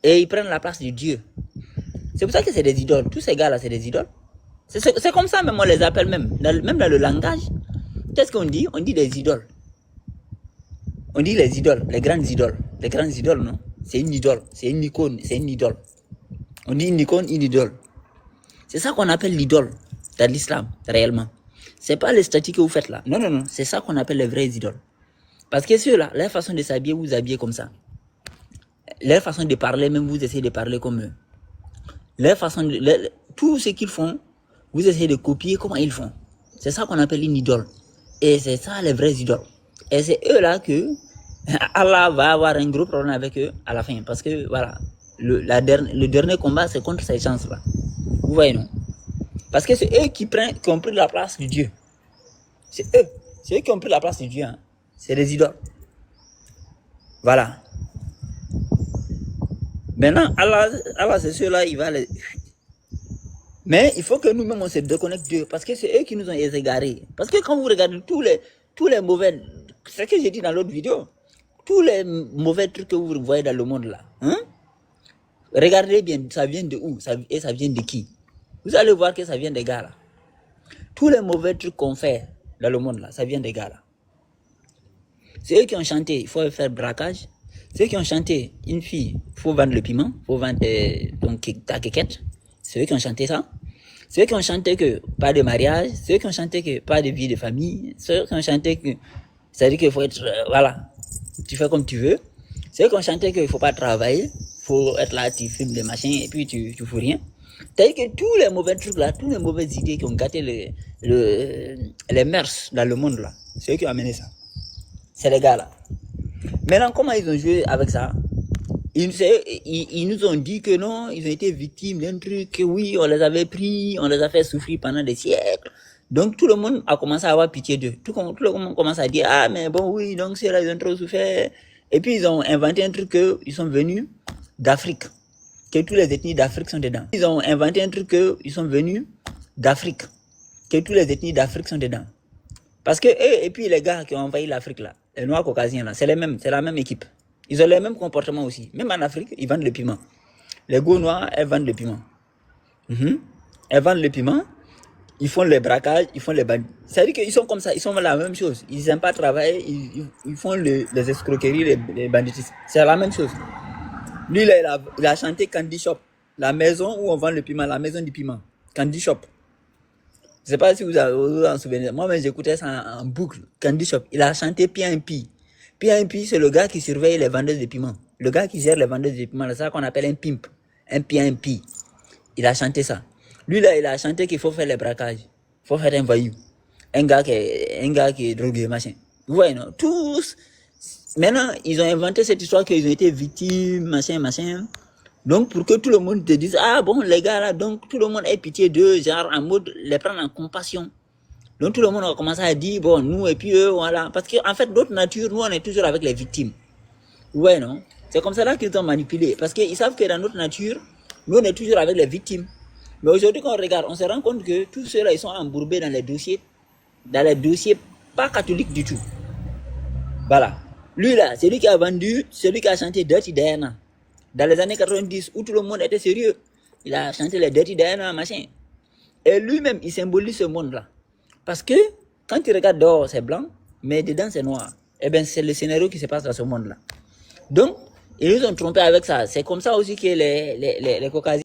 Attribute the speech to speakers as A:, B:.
A: Et ils prennent la place de Dieu. C'est pour ça que c'est des idoles. Tous ces gars-là, c'est des idoles. C'est comme ça, même on les appelle même dans le langage. Qu'est-ce qu'on dit? On dit des idoles. On dit les idoles, les grandes idoles. Les grandes idoles, non? C'est une idole, c'est une icône, c'est une idole. On dit une icône, une idole. C'est ça qu'on appelle l'idole dans l'islam, réellement. C'est pas les statues que vous faites là. Non, non, non. C'est ça qu'on appelle les vraies idoles. Parce que ceux-là, leur façon de s'habiller, vous habillez comme ça. Leur façon de parler, même vous essayez de parler comme eux. Leur façon de... tout ce qu'ils font, vous essayez de copier comment ils font. C'est ça qu'on appelle une idole. Et c'est ça les vraies idoles. Et c'est eux là que Allah va avoir un gros problème avec eux à la fin. Parce que voilà, le dernier combat c'est contre ces chances là. Vous voyez non? Parce que c'est eux qui ont pris la place de Dieu. C'est eux qui ont pris la place de Dieu. Hein. C'est des idoles. Voilà. Maintenant, Allah c'est ceux-là, il va les... Mais il faut que nous-mêmes on se déconnecte d'eux. Parce que c'est eux qui nous ont égarés. Parce que quand vous regardez tous les mauvais... C'est ce que j'ai dit dans l'autre vidéo. Tous les mauvais trucs que vous voyez dans le monde là. Hein? Regardez bien, ça vient de où et ça vient de qui? Vous allez voir que ça vient des gars là. Tous les mauvais trucs qu'on fait dans le monde là, ça vient des gars là. C'est eux qui ont chanté, il faut faire braquage. C'est eux qui ont chanté, une fille, il faut vendre le piment, il faut vendre ta quéquette. C'est eux qui ont chanté ça. C'est eux qui ont chanté que pas de mariage. C'est eux qui ont chanté que pas de vie de famille. C'est eux qui ont chanté que, c'est-à-dire qu'il faut être, voilà, tu fais comme tu veux. C'est eux qui ont chanté qu'il faut pas travailler. Faut être là, tu filmes des machins et puis tu fous rien. C'est-à-dire que tous les mauvais trucs là, toutes les mauvaises idées qui ont gâté les mœurs dans le monde là, c'est eux qui ont amené ça. C'est les gars là. Maintenant, comment ils ont joué avec ça? Ils nous ont dit que non, ils ont été victimes d'un truc, que oui, on les avait pris, on les a fait souffrir pendant des siècles. Donc tout le monde a commencé à avoir pitié d'eux. Tout le monde commence à dire, ah mais bon oui, donc c'est là, ils ont trop souffert. Et puis ils ont inventé un truc qu'ils sont venus d'Afrique. Que toutes les ethnies d'Afrique sont dedans. Ils ont inventé un truc qu'ils sont venus d'Afrique. Que toutes les ethnies d'Afrique sont dedans. Parce que eux, et puis les gars qui ont envahi l'Afrique là, les Noirs caucasiens là, c'est la même équipe. Ils ont les mêmes comportements aussi. Même en Afrique, ils vendent le piment. Les go noirs, elles vendent le piment. Elles vendent le piment, ils font les braquages, ils font les bandits. C'est-à-dire qu'ils sont comme ça, ils sont la même chose. Ils n'aiment pas travailler, ils font les escroqueries, les banditismes. C'est la même chose. Lui, là, il a chanté Candy Shop. La maison où on vend le piment, la maison du piment. Candy Shop. Je ne sais pas si vous vous en souvenez. Moi-même, j'écoutais ça en boucle. Candy Shop. Il a chanté P.I.M.P. P.I.M.P, c'est le gars qui surveille les vendeuses de piment. Le gars qui gère les vendeuses de piment. C'est ça qu'on appelle un pimp. Un P.I.M.P. Il a chanté ça. Lui, là, il a chanté qu'il faut faire les braquages. Il faut faire un voyou. Un gars qui est drogué, machin. Vous voyez, non? Tous. Maintenant, ils ont inventé cette histoire qu'ils ont été victimes, machin, machin. Donc, pour que tout le monde te dise, ah bon, les gars là, donc tout le monde ait pitié d'eux, genre en mode, les prendre en compassion. Donc, tout le monde a commencé à dire, bon, nous et puis eux, voilà. Parce qu'en fait, notre nature, nous, on est toujours avec les victimes. Ouais, non? C'est comme ça là qu'ils ont manipulé. Parce qu'ils savent que dans notre nature, nous, on est toujours avec les victimes. Mais aujourd'hui, quand on regarde, on se rend compte que tous ceux-là, ils sont embourbés dans les dossiers pas catholiques du tout. Voilà. Lui là, c'est lui qui a vendu, c'est lui qui a chanté Dirty Diana. Dans les années 90, où tout le monde était sérieux, il a chanté les Dirty Diana, machin. Et lui-même, il symbolise ce monde-là. Parce que, quand tu regardes dehors, c'est blanc, mais dedans, c'est noir. Eh bien, c'est le scénario qui se passe dans ce monde-là. Donc, ils nous ont trompés avec ça. C'est comme ça aussi que les Caucasiens